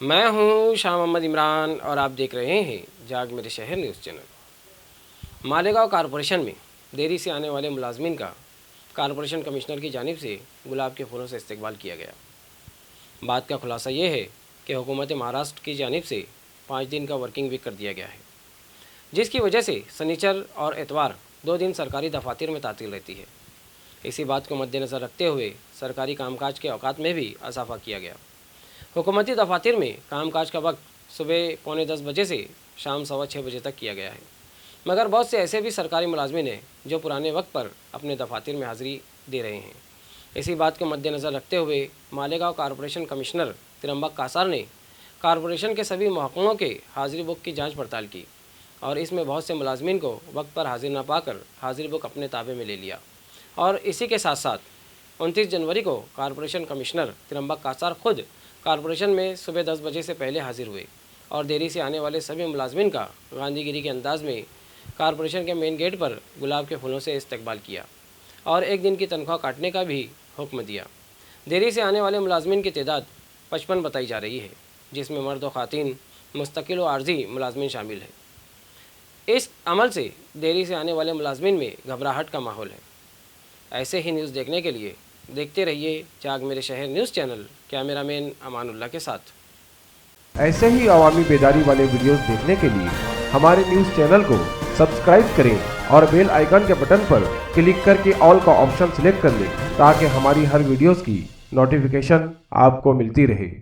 मैं हूं शाह मोहम्मद इमरान और आप देख रहे हैं जाग मेरे शहर न्यूज़ चैनल। मालेगांव कारपोरेशन में देरी से आने वाले मुलाजमीन का कारपोरेशन कमिश्नर की जानिब से गुलाब के फूलों से इस्तकबाल किया गया। बात का खुलासा ये है कि हुकूमत महाराष्ट्र की जानिब से 5 दिन का वर्किंग वीक कर दिया गया है, जिसकी वजह से शनिचर और एतवार 2 दिन सरकारी दफातर में तातील रहती है। इसी बात को मद्देनज़र रखते हुए सरकारी कामकाज के औकात में भी इजाफा किया गया। हुकूमती दफातर में कामकाज का वक्त सुबह 9:45 बजे से शाम 6:15 बजे तक किया गया है, मगर बहुत से ऐसे भी सरकारी मुलाजमिन हैं जो पुराने वक्त पर अपने दफातर में हाज़िरी दे रहे हैं। इसी बात को मद्देनज़र रखते हुए मालेगांव कारपोरेशन कमिश्नर तिरंबक कासार ने कारपोरेशन के सभी महकमों के हाज़िरी बुक की जाँच पड़ताल की और इसमें बहुत से मुलाजमिन को वक्त पर हाजिर न पाकर हाज़िरी बुक अपने ताबे में ले लिया। और इसी के साथ साथ 29 जनवरी को कारपोरेशन कमिश्नर तिरंबक कासार खुद कारपोरेशन में सुबह 10 बजे से पहले हाजिर हुए और देरी से आने वाले सभी मुलाजमिन का गांधीगिरी के अंदाज में कारपोरेशन के मेन गेट पर गुलाब के फूलों से इस्तकबाल किया और 1 दिन की तनख्वाह काटने का भी हुक्म दिया। देरी से आने वाले मुलाजमिन की तादाद 55 बताई जा रही है, जिसमें मर्द व ख़ातीन मुस्तकिल व आर्जी मुलाजमिन शामिल है। इस अमल से देरी से आने वाले मुलाजमिन में घबराहट का माहौल है। ऐसे ही न्यूज़ देखने के लिए देखते रहिए जाग मेरे शहर न्यूज़ चैनल, कैमरामैन अमानुल्लाह के साथ। ऐसे ही अवामी बेदारी वाले वीडियोस देखने के लिए हमारे न्यूज़ चैनल को सब्सक्राइब करें और बेल आइकन के बटन पर क्लिक करके ऑल का ऑप्शन सिलेक्ट कर लें ताकि हमारी हर वीडियोस की नोटिफिकेशन आपको मिलती रहे।